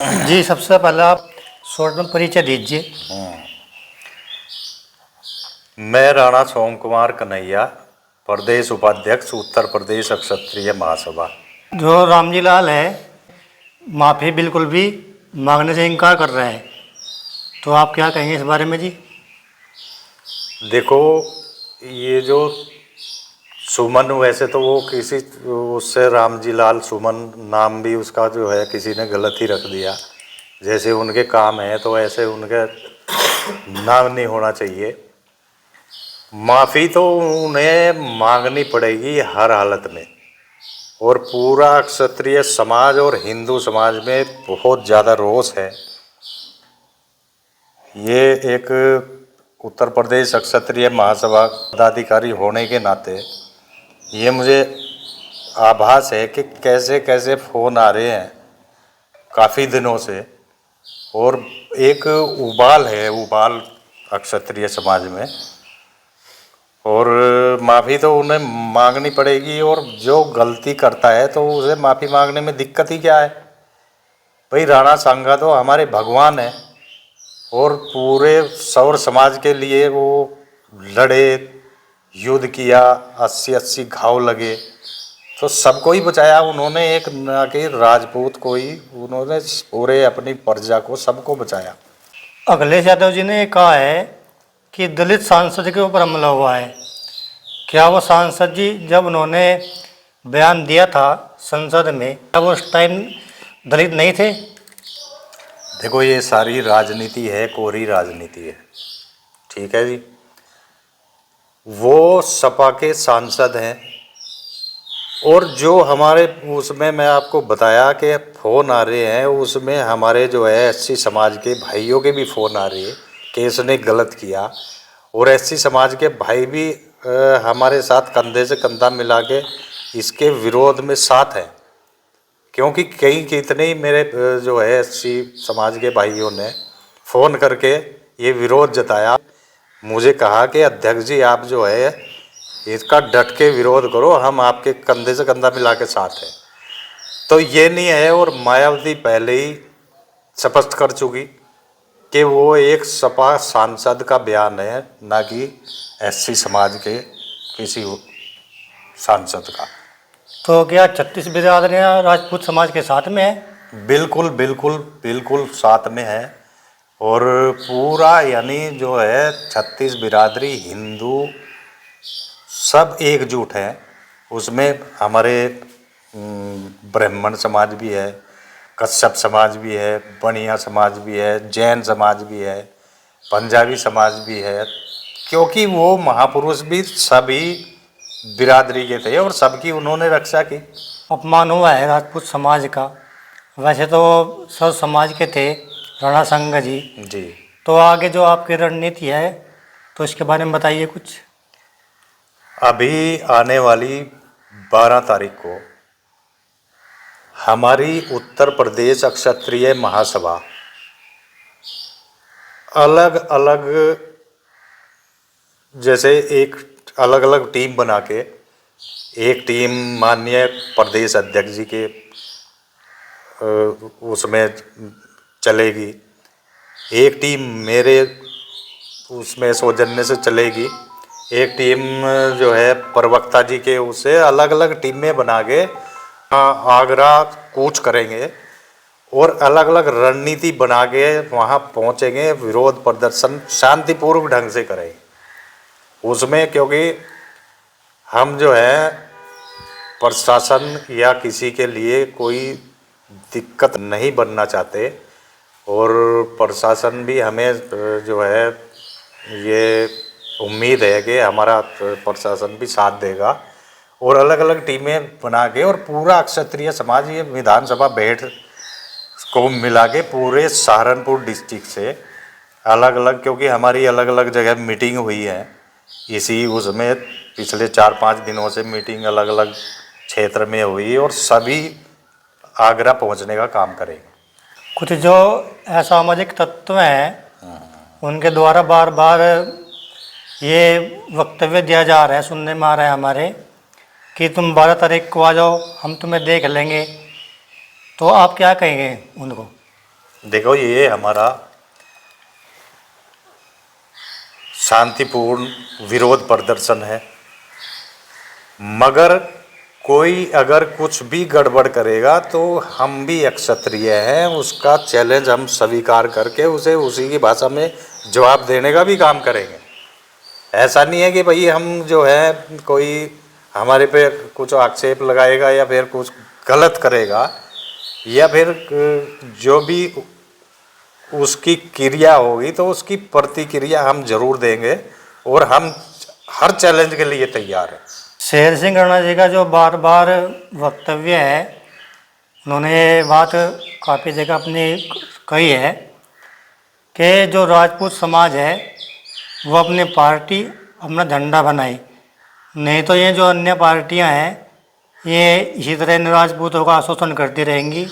जी, सबसे पहले आप शॉर्ट में परिचय दीजिए। मैं राणा सोम कुमार कन्हैया, प्रदेश उपाध्यक्ष, उत्तर प्रदेश क्षत्रिय महासभा। जो रामजी लाल है, माफ़ी बिल्कुल भी मांगने से इनकार कर रहा है, तो आप क्या कहेंगे इस बारे में जी? देखो, ये जो सुमन, वैसे तो वो किसी उससे रामजी लाल सुमन नाम भी उसका जो है किसी ने गलत ही रख दिया। जैसे उनके काम है तो ऐसे उनके नाम नहीं होना चाहिए। माफ़ी तो उन्हें मांगनी पड़ेगी हर हालत में, और पूरा क्षत्रिय समाज और हिंदू समाज में बहुत ज़्यादा रोष है। ये एक उत्तर प्रदेश क्षत्रिय महासभा पदाधिकारी होने के नाते ये मुझे आभास है कि कैसे कैसे फ़ोन आ रहे हैं काफ़ी दिनों से, और एक उबाल है, उबाल क्षत्रिय समाज में, और माफ़ी तो उन्हें मांगनी पड़ेगी। और जो गलती करता है तो उसे माफ़ी मांगने में दिक्कत ही क्या है? भाई, राणा सांगा तो हमारे भगवान है, और पूरे सौर समाज के लिए वो लड़े, युद्ध किया, 80-80 घाव लगे, तो सबको ही बचाया उन्होंने। एक ना कि राजपूत को ही, उन्होंने पूरे अपनी प्रजा को, सबको बचाया। अखिलेश यादव जी ने कहा है कि दलित सांसद के ऊपर हमला हुआ है। क्या वो सांसद जी जब उन्होंने बयान दिया था संसद में, तब उस टाइम दलित नहीं थे? देखो, ये सारी राजनीति है, कोरी राजनीति है, ठीक है जी। वो सपा के सांसद हैं, और जो हमारे उसमें मैं आपको बताया कि फ़ोन आ रहे हैं, उसमें हमारे जो है एससी समाज के भाइयों के भी फ़ोन आ रहे हैं कि इसने गलत किया, और एससी समाज के भाई भी हमारे साथ कंधे से कंधा मिला के इसके विरोध में साथ हैं। क्योंकि कई कितने ही मेरे जो है एससी समाज के भाइयों ने फ़ोन करके ये विरोध जताया। मुझे कहा कि अध्यक्ष जी, आप जो है इसका डट के विरोध करो, हम आपके कंधे से कंधा मिला के साथ हैं। तो ये नहीं है, और मायावती पहले ही स्पष्ट कर चुकी कि वो एक सपा सांसद का बयान है, ना कि एससी समाज के किसी सांसद का। तो क्या 36 बिरादरियाँ राजपूत समाज के साथ में है? बिल्कुल बिल्कुल बिल्कुल साथ में है, और पूरा यानी जो है 36 बिरादरी हिंदू सब एकजुट हैं। उसमें हमारे ब्राह्मण समाज भी है, कश्यप समाज भी है, बनिया समाज भी है, जैन समाज भी है, पंजाबी समाज भी है, क्योंकि वो महापुरुष भी सभी बिरादरी के थे और सबकी उन्होंने रक्षा की। अपमान हुआ है राजपूत समाज का। वैसे तो सब समाज के थे राणा संगा जी। जी, तो आगे जो आपकी रणनीति है, तो इसके बारे में बताइए कुछ। अभी आने वाली 12 तारीख को हमारी उत्तर प्रदेश क्षत्रिय महासभा अलग अलग, जैसे एक अलग अलग टीम बना के, एक टीम माननीय प्रदेश अध्यक्ष जी के उसमें चलेगी, एक टीम मेरे उसमें सौजन्य से चलेगी, एक टीम जो है प्रवक्ता जी के, उसे अलग अलग टीमें बना के आगरा कूच करेंगे, और अलग अलग रणनीति बना के वहाँ पहुँचेंगे। विरोध प्रदर्शन शांतिपूर्वक ढंग से करेंगे उसमें, क्योंकि हम जो है प्रशासन या किसी के लिए कोई दिक्कत नहीं बनना चाहते, और प्रशासन भी हमें जो है ये उम्मीद है कि हमारा प्रशासन भी साथ देगा। और अलग अलग टीमें बना के, और पूरा क्षत्रिय समाज ये विधानसभा बैठ को मिला के पूरे सहारनपुर डिस्ट्रिक्ट से अलग अलग, क्योंकि हमारी अलग अलग जगह मीटिंग हुई है इसी उसमें, पिछले 4-5 दिनों से मीटिंग अलग अलग क्षेत्र में हुई, और सभी आगरा पहुंचने का काम करेंगे। कुछ जो असामाजिक तत्व हैं उनके द्वारा बार बार ये वक्तव्य दिया जा रहा है, सुनने में आ रहा है हमारे, कि तुम 12 तारीख को आ जाओ, हम तुम्हें देख लेंगे। तो आप क्या कहेंगे उनको? देखो, ये हमारा शांतिपूर्ण विरोध प्रदर्शन है, मगर कोई अगर कुछ भी गड़बड़ करेगा तो हम भी एक क्षत्रिय हैं, उसका चैलेंज हम स्वीकार करके उसे उसी की भाषा में जवाब देने का भी काम करेंगे। ऐसा नहीं है कि भाई हम जो है कोई हमारे पे कुछ आक्षेप लगाएगा या फिर कुछ गलत करेगा या फिर जो भी उसकी क्रिया होगी तो उसकी प्रतिक्रिया हम जरूर देंगे और हम हर चैलेंज के लिए तैयार हैं। शेर सिंह राणा जी का जो बार बार वक्तव्य है, उन्होंने ये बात काफ़ी जगह अपनी कही है कि जो राजपूत समाज है वो अपनी पार्टी अपना झंडा बनाए, नहीं तो ये जो अन्य पार्टियां हैं ये इसी तरह इन राजपूतों का शोषण करती रहेंगी।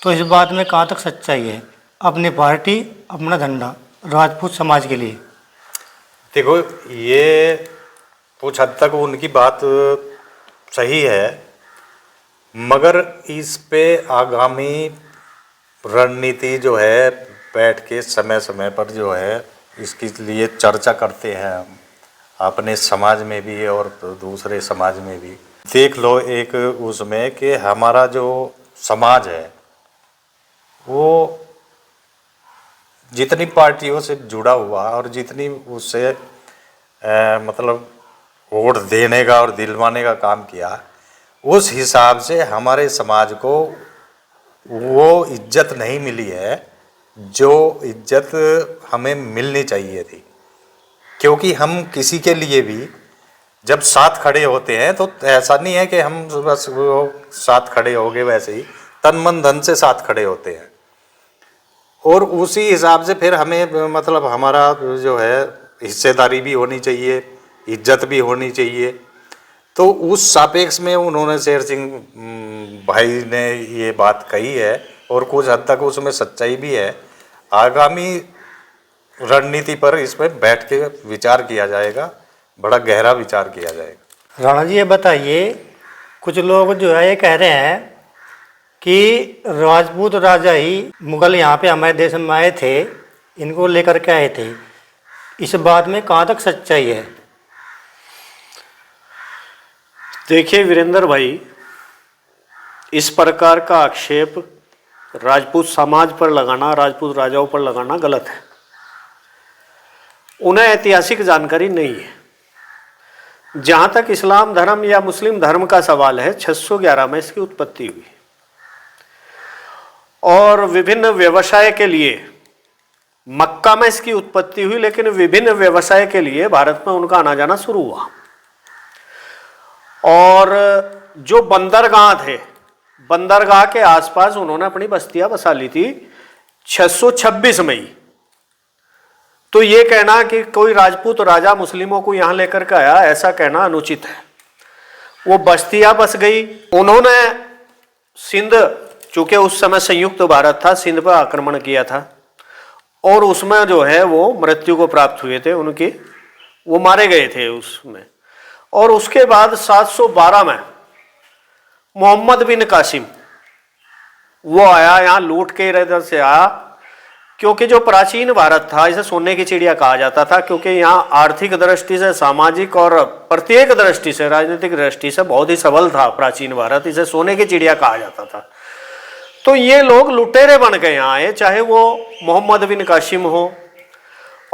तो इस बात में कहाँ तक सच्चाई है? अपनी पार्टी अपना झंडा राजपूत समाज के लिए। देखो, ये कुछ हद तक उनकी बात सही है, मगर इस पे आगामी रणनीति जो है बैठ के समय समय पर जो है इसके लिए चर्चा करते हैं हम अपने समाज में भी और दूसरे समाज में भी। देख लो एक उसमें कि हमारा जो समाज है वो जितनी पार्टियों से जुड़ा हुआ और जितनी उससे मतलब वोट देने का और दिलवाने का काम किया, उस हिसाब से हमारे समाज को वो इज्जत नहीं मिली है जो इज्जत हमें मिलनी चाहिए थी। क्योंकि हम किसी के लिए भी जब साथ खड़े होते हैं तो ऐसा नहीं है कि हम बस वो साथ खड़े हो गए, वैसे ही तन मन धन से साथ खड़े होते हैं और उसी हिसाब से फिर हमें मतलब हमारा जो है हिस्सेदारी भी होनी चाहिए, इज्जत भी होनी चाहिए। तो उस सापेक्ष में उन्होंने शेर सिंह भाई ने ये बात कही है और कुछ हद तक उसमें सच्चाई भी है। आगामी रणनीति पर इसमें बैठ के विचार किया जाएगा, बड़ा गहरा विचार किया जाएगा। राणा जी ये बताइए, कुछ लोग जो है ये कह रहे हैं कि राजपूत राजा ही मुगल यहाँ पे हमारे देश में आए थे, इनको लेकर के आए थे, इस बात में कहाँ तक सच्चाई है? देखिए वीरेंद्र भाई, इस प्रकार का आक्षेप राजपूत समाज पर लगाना, राजपूत राजाओं पर लगाना गलत है। उन्हें ऐतिहासिक जानकारी नहीं है। जहाँ तक इस्लाम धर्म या मुस्लिम धर्म का सवाल है, 611 में इसकी उत्पत्ति हुई और विभिन्न व्यवसाय के लिए मक्का में इसकी उत्पत्ति हुई, लेकिन विभिन्न व्यवसाय के लिए भारत में उनका आना जाना शुरू हुआ। और जो बंदरगाह थे, बंदरगाह के आसपास उन्होंने अपनी बस्तियां बसा ली थी 626 में ही। तो ये कहना कि कोई राजपूत राजा मुस्लिमों को यहां लेकर के आया, ऐसा कहना अनुचित है। वो बस्तियां बस गई। उन्होंने सिंध, चूंकि उस समय संयुक्त भारत था, सिंध पर आक्रमण किया था और उसमें जो है वो मृत्यु को प्राप्त हुए थे, उनके वो मारे गए थे उसमें। और उसके बाद 712 में मोहम्मद बिन कासिम वो आया, यहाँ लूट के इधर से आया, क्योंकि जो प्राचीन भारत था इसे सोने की चिड़िया कहा जाता था, क्योंकि यहाँ आर्थिक दृष्टि से, सामाजिक और प्रत्येक दृष्टि से, राजनीतिक दृष्टि से बहुत ही सबल था प्राचीन भारत, इसे सोने की चिड़िया कहा जाता था। तो ये लोग लुटेरे बन गए यहाँ आए, चाहे वो मोहम्मद बिन कासिम हो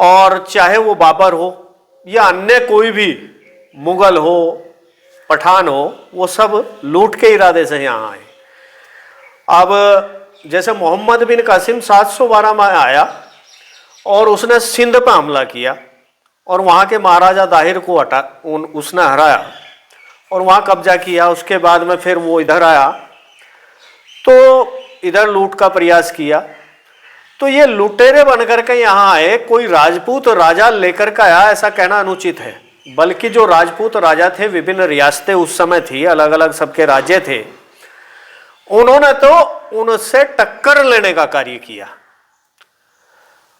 और चाहे वो बाबर हो या अन्य कोई भी मुगल हो, पठान हो, वो सब लूट के इरादे से यहाँ आए। अब जैसे मोहम्मद बिन कासिम 712 में आया और उसने सिंध पर हमला किया और वहाँ के महाराजा दाहिर को उसने हराया और वहाँ कब्जा किया। उसके बाद में फिर वो इधर आया तो इधर लूट का प्रयास किया। तो ये लुटेरे बनकर के यहाँ आए, कोई राजपूत राजा लेकर के आया ऐसा कहना अनुचित है। बल्कि जो राजपूत राजा थे, विभिन्न रियासतें उस समय थी, अलग अलग सबके राज्य थे, उन्होंने तो उनसे टक्कर लेने का कार्य किया,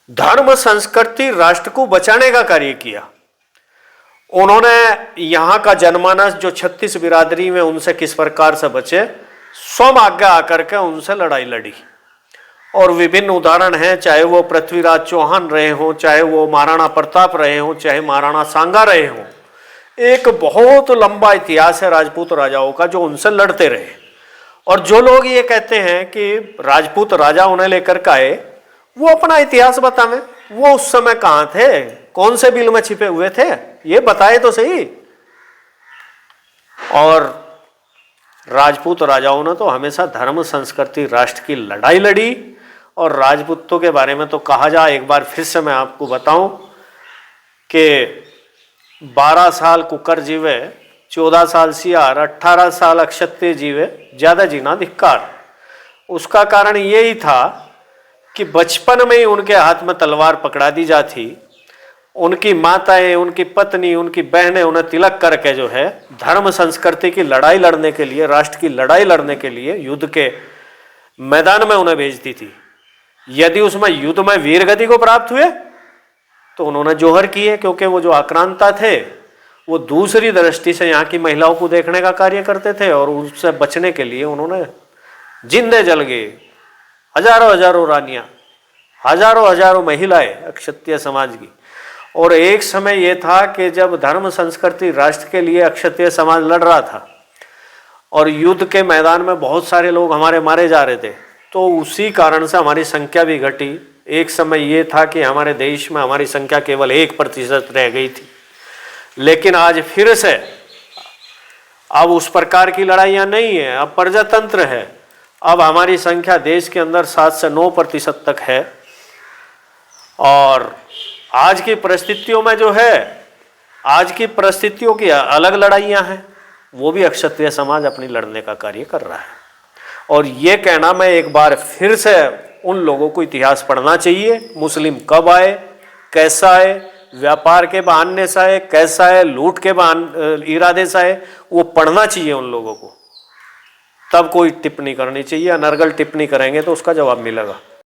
धर्म संस्कृति राष्ट्र को बचाने का कार्य किया। उन्होंने यहाँ का जनमानस जो 36 बिरादरी में उनसे किस प्रकार से बचे, स्वयं आज्ञा आकर के उनसे लड़ाई लड़ी और विभिन्न उदाहरण हैं, चाहे वो पृथ्वीराज चौहान रहे हों, चाहे वो महाराणा प्रताप रहे हों, चाहे महाराणा सांगा रहे हों। एक बहुत लंबा इतिहास है राजपूत राजाओं का जो उनसे लड़ते रहे। और जो लोग ये कहते हैं कि राजपूत राजा उन्हें लेकर के आए, वो अपना इतिहास बतावें, वो उस समय कहां थे, कौन से बिल में छिपे हुए थे, ये बताए तो सही। और राजपूत राजाओं ने तो हमेशा धर्म संस्कृति राष्ट्र की लड़ाई लड़ी। और राजपूतों के बारे में तो कहा जाए, एक बार फिर से मैं आपको बताऊं कि 12 साल कुकर जीवे, 14 साल सियार, 18 साल अक्षत्रिय जीवे, ज्यादा जीना धिक्कार। उसका कारण यही था कि बचपन में ही उनके हाथ में तलवार पकड़ा दी जाती। उनकी माताएं, उनकी पत्नी, उनकी बहनें उन्हें तिलक करके जो है धर्म संस्कृति की लड़ाई लड़ने के लिए, राष्ट्र की लड़ाई लड़ने के लिए युद्ध के मैदान में उन्हें भेजती थी। यदि उसमें युद्ध में वीर गति को प्राप्त हुए तो उन्होंने जोहर किए, क्योंकि वो जो आक्रांता थे वो दूसरी दृष्टि से यहाँ की महिलाओं को देखने का कार्य करते थे, और उससे बचने के लिए उन्होंने जिंदे जल गए हजारों हजारों रानियां, हजारों हजारों महिलाएं क्षत्रिय समाज की। और एक समय यह था कि जब धर्म संस्कृति राष्ट्र के लिए क्षत्रिय समाज लड़ रहा था और युद्ध के मैदान में बहुत सारे लोग हमारे मारे जा रहे थे, तो उसी कारण से हमारी संख्या भी घटी। एक समय ये था कि हमारे देश में हमारी संख्या केवल 1% रह गई थी, लेकिन आज फिर से अब उस प्रकार की लड़ाइयाँ नहीं है, अब प्रजातंत्र है। अब हमारी संख्या देश के अंदर 7 से 9% तक है। और आज की परिस्थितियों में जो है, आज की परिस्थितियों की अलग लड़ाइयाँ हैं, वो भी क्षत्रिय समाज अपनी लड़ने का कार्य कर रहा है। और ये कहना, मैं एक बार फिर से उन लोगों को इतिहास पढ़ना चाहिए, मुस्लिम कब आए, कैसा आए, व्यापार के बहाने से आए, कैसा है, लूट के इरादे से आए, वो पढ़ना चाहिए उन लोगों को, तब कोई टिप्पणी करनी चाहिए। अनर्गल टिप्पणी करेंगे तो उसका जवाब मिलेगा।